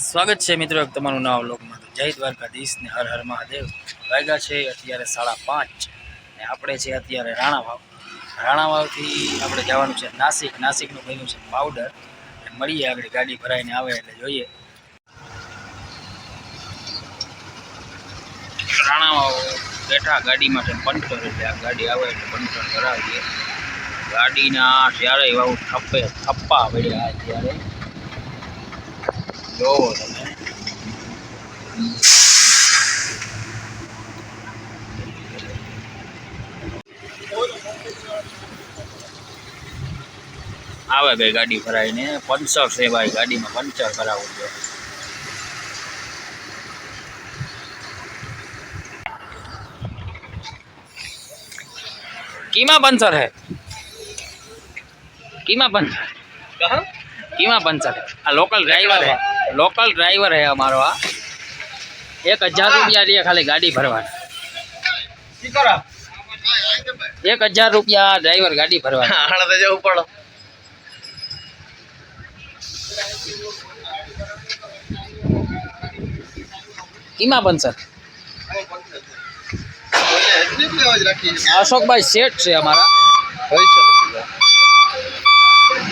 સ્વાગત છે મિત્રો તમારું નવા વ્લોગમાં। તો જય દ્વારકાધીશ ને હર હર મહાદેવ। વાગ્યા છે અત્યારે 5:30 ને આપણે છે અત્યારે રાણાવાવથી આપણે જવાનું છે નાસિકનું બન્યું છે પાવડર। મળીએ આગળ ગાડી ભરાઈને આવે એટલે જોઈએ। રાણાવાવ બેઠા ગાડી માટે પંચર, એટલે આ ગાડી આવે એટલે પંચર કરાવીએ। ગાડીના ત્યારે એવા થપ્પા પડ્યા અત્યારે જોવો તમે। આવે ભાઈ ગાડી ભરાઈને પંચર છે ભાઈ, ગાડીમાં પંચર કરાવવું છે। कीमा पंचर है, कीमा पंचर कीमा पंचर है। आ लोकल ड्राइवर है हमारो। आ 1000 रुपया दिए खाली गाड़ी भरवा। 1000 रुपया ड्राइवर गाड़ी भरवा। कीमा पंचर अशोक भाई सेठ से हमारा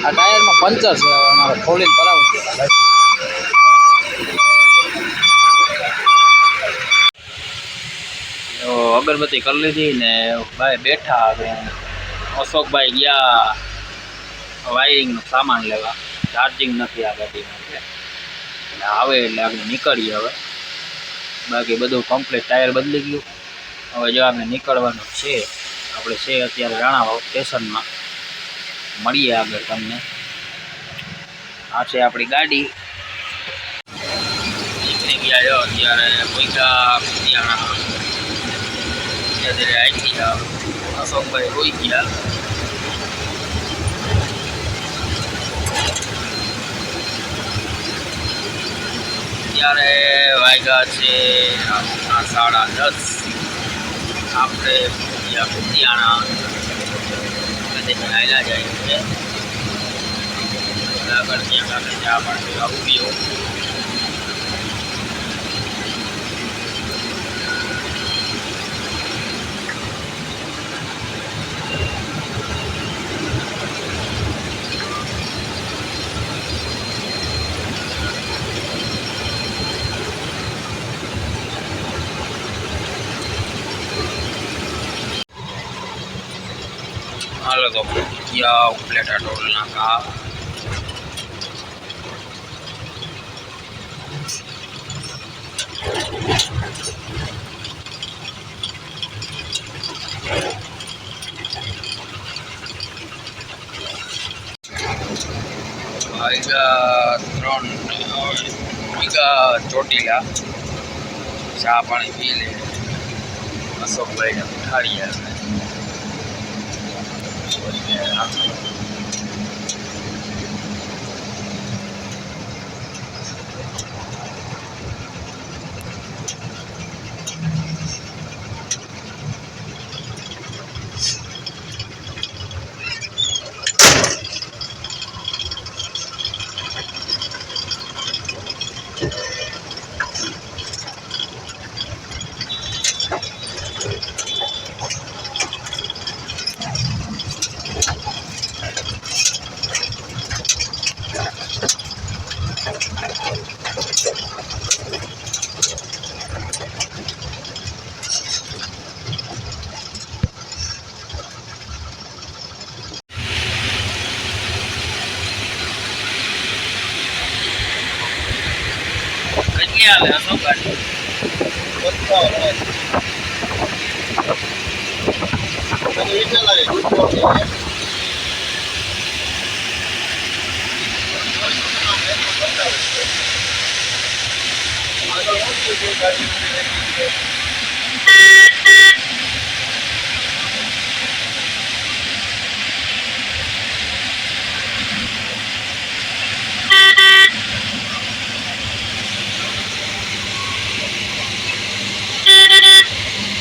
आ टायर में पंचर से हमारा खोली कराવું। तो अगरबत्ती कर लीधी ने भाई बैठा। अशोक भाई गया वायरिंग सामान लेवा, चार्जिंग नहीं आ गाड़ी में आवे એટલે આપણે નીકળીએ હવે। બાકી બધું કમ્પ્લીટ ટાયર બદલી ગયું। હવે જો આપણે નીકળવાનું છે, આપણે છે અત્યારે રાણાવાવ સ્ટેશનમાં। મળીએ આગળ તમને। આ છે આપણી ગાડી, નીકળી ગયા જો અત્યારે પૈસા કુતિયાણા આવી ગયા। અશોકભાઈ હોઈ ગયા। અત્યારે વાગ્યા છે 10:30। આપણે કુતિયાણા આવેલા જાય છે આગળ ત્યાં આગળ ચા પાણી ઉભી। हालो तो या उपलेटा टोल नाका ચોટીલા ચા પાણી પી લે। અશોકભાઈને ઉઠાડીએ।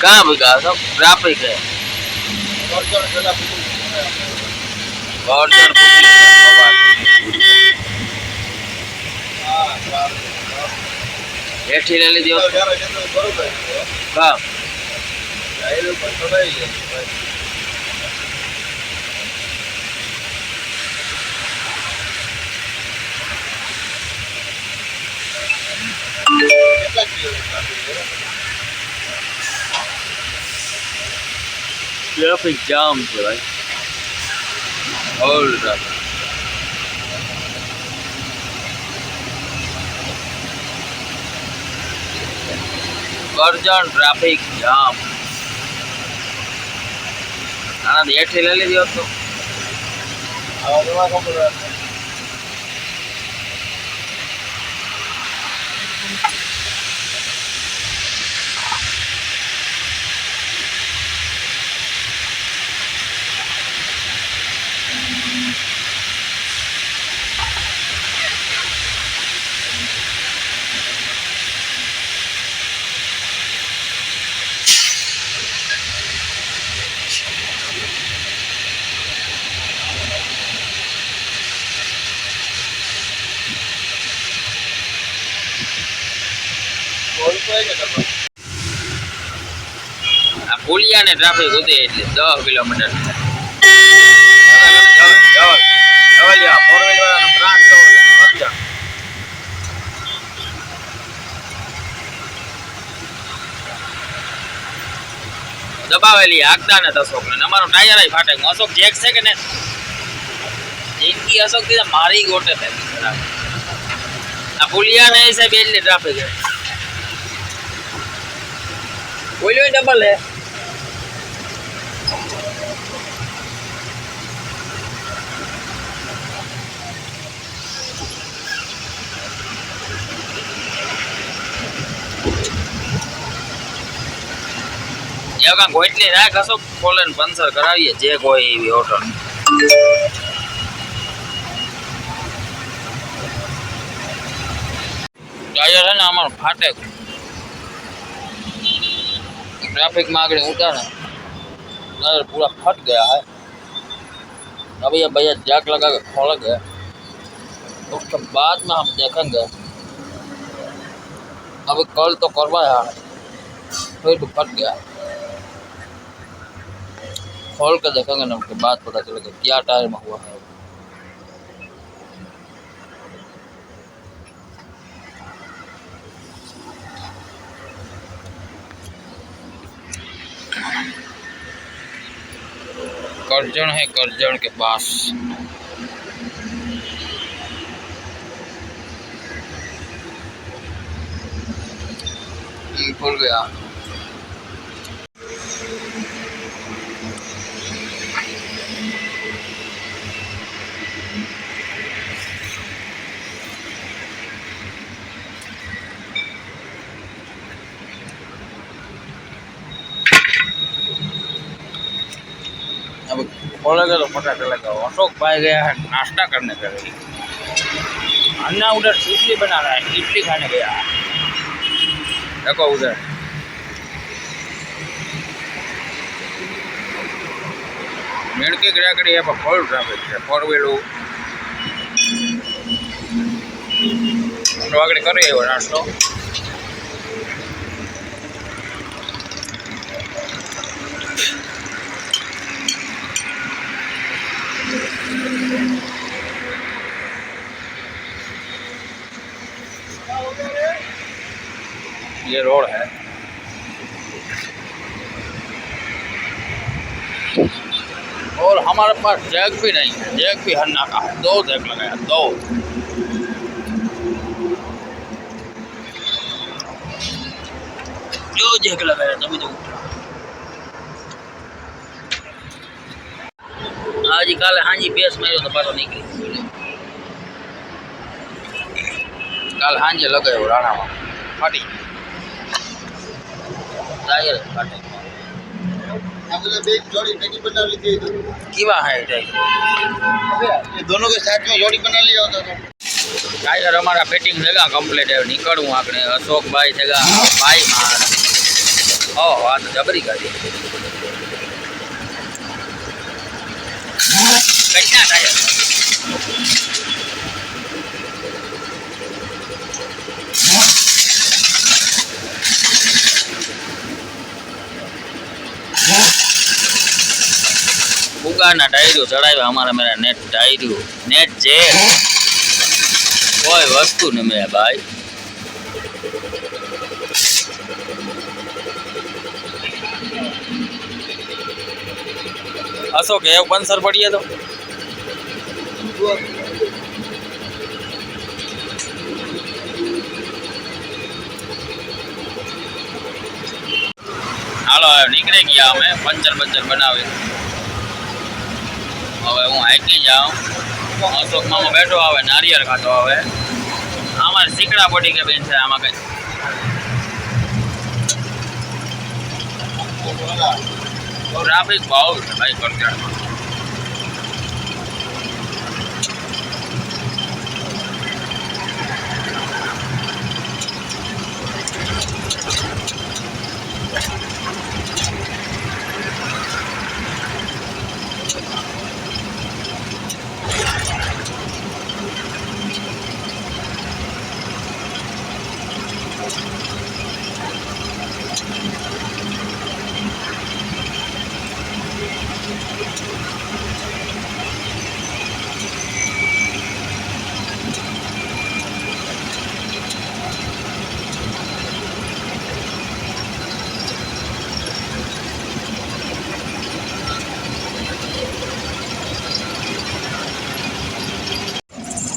कहाँ बिका सब ट्रैफिक है। હેઠી લઈ લીધી હોત હા ટ્રાફિક જામ છે ભાઈ all traffic Karjan traffic jam આનાથી હેઠી લઈ લીધી હોત તો આ પુલિયા ને ટ્રાફિક ઉતે એટલે 10 કિલોમીટર દબાવેલી આગતા ને અશોક ને અમારો ટાયર ફાટે અશોક જેક છે કે ને જેકી અશોક થી મારી ગોટે થાય આ પુલિયા ને સાહેબ એટલે ટ્રાફિક છે બોલ્યો ડબલ હે એવું ગોટલી રાખ અશોક ખોલે ને પંચર કરાવીએ જે કોઈ એવી હોટલ ટાયર है ना हमारा फाटे ट्रैफिक में आगे उतारा टायर पूरा फट गया है अभी ये भैया जैक लगा के खोल गए उसके बाद में हम देखेंगे अभी कल तो करवाया फिर भी फट गया खोल के देखेंगे ना उसके बाद पता चलेगा क्या टायर में हुआ है करजण है करजण के पास खुल गया अब खोलेगा तो पता चलेगा अशोक भाई गया है नाश्ता करने के लिए अन्ना उधर इडली बना रहा है इडली खाने गया देखो उधर मेड़की गिराकड़ी है फुल ट्राफिक है फोर व्हीलर આગળ કરી આવ્યો નાસ્તો ये रोड है और हमारे पास जैक भी नहीं है जैक भी हन्ना का है 2 जैक लगाया 2 जो जैक लगाया तभी तो आज काले हाँ जी बेस में तो पास निकली काल हाँ जी लगे राणा में फाटी टायर फाटे है ये दोनों के साथ में जोड़ी बना लिया होता था टायर हमारा फिटिंग देगा कंप्लीट है निकलूँ आकड़े अशोक भाई देगा भाई मार ओ आज जबरी कर कितना टायर બહારના ટાયરો ચડાવ્યા અમારા મેરા નેટ ટાયરો નેટ જે કોઈ વસ્તુ નહીં મેં ભાઈ અશોક એવું પંચર પડીએ તો હાલો હવે નીકળી ગયા અમે પંચર બનાવી હવે હું હાકી જાઉં અશોક મામો બેઠો આવે નારિયેળ ખાતો આવે અમારે શીકડા પડી કે બેન છે આમાં કઈ ટ્રાફિક બહુ છે ભાઈ કરજણમાં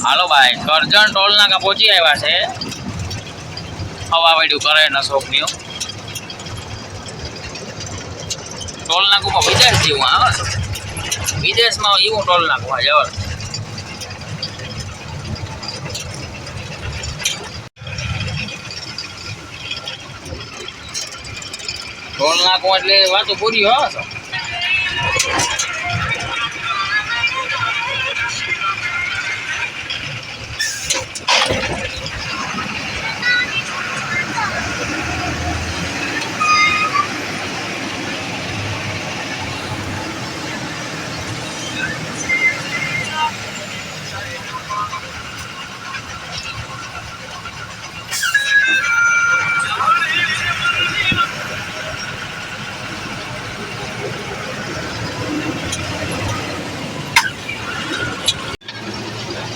હાલો ભાઈ કરજણ ટોલ નાકા પહોંચી આવ્યા છે હવા વાડ્યું કરે ન શોખની ટોલ નાકુમાં વિદેશ જેવું આવે છે વિદેશમાં એવું ટોલ નાકું જવા ટોલ નાકું એટલે વાતો પૂરી હોય છે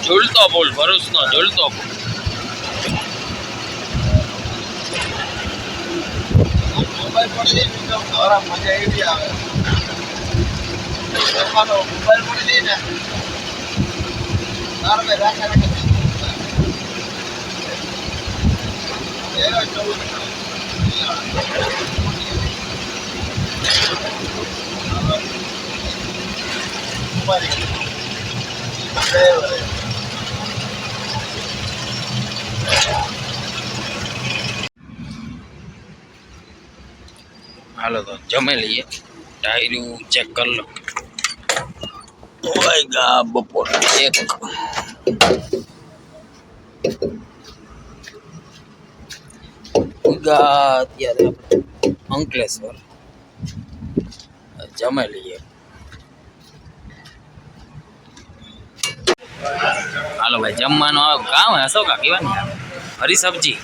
ઝૂલતો પુલ ભરૂચનો ઝૂલતો પુલ મજા એવી આવે મોબાઈલ પડી ને હાલો તો જમે લઈએ ટાયરું ચેક કરી લો વાગ્યા બપોર 1 અત્યારે અંકલેશ્વર જમે લઈએ હાલો ભાઈ જમવાનું આવે કામ હશો કા કેવાની હરી સબ્જી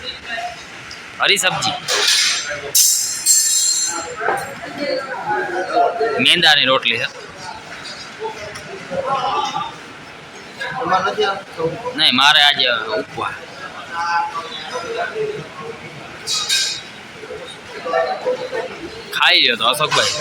મેંદાની રોટલી છે નહીં મારે આજે ઉપવાસ ખાઈ લ્યો તો અશોકભાઈ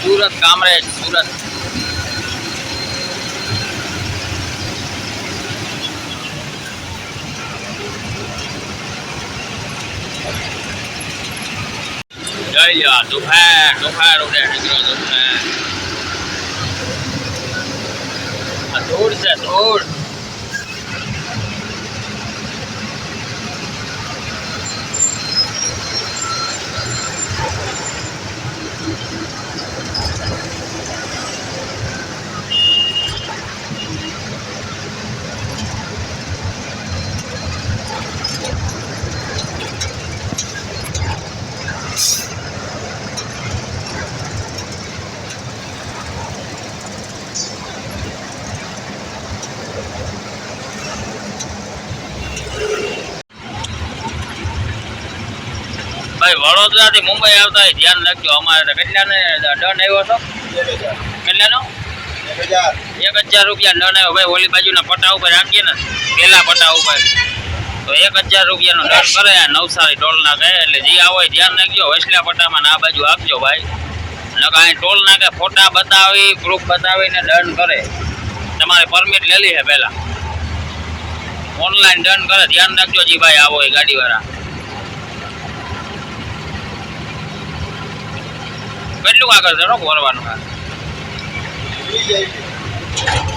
सूरत कामरेज सूरत जय दोपहर उठे दोपहर ધૂળ છે ધૂળ. ભાઈ વડોદરાથી મુંબઈ આવતા હોય ધ્યાન રાખજો. અમારે તો કેટલાને દંડ આવ્યો હતો? 1000. કેટલાનો? 1000. 1000 રૂપિયા દંડ આવ્યો. ભાઈ ઓલી બાજુના પટ્ટા ઉપર રાખીએ ને, પેલા પટ્ટા ઉપર તો 1000 રૂપિયાનો દંડ કરે આ નવસારી ટોલ નાકે. એટલે જે આવો હોય ધ્યાન રાખજો. વસલા પટ્ટામાં આ બાજુ આપજો ભાઈ. નકર અહીં ટોલ નાકે ફોટા બતાવી પ્રૂફ બતાવીને દંડ કરે. તમારે પરમિટ લેલી છે પહેલા, ઓનલાઈન દંડ કરે. ધ્યાન રાખજો જી ભાઈ આવો હોય ગાડીવાળા. કેટલું આગળ ચડો ફરવાનું? ફ્રી જાય.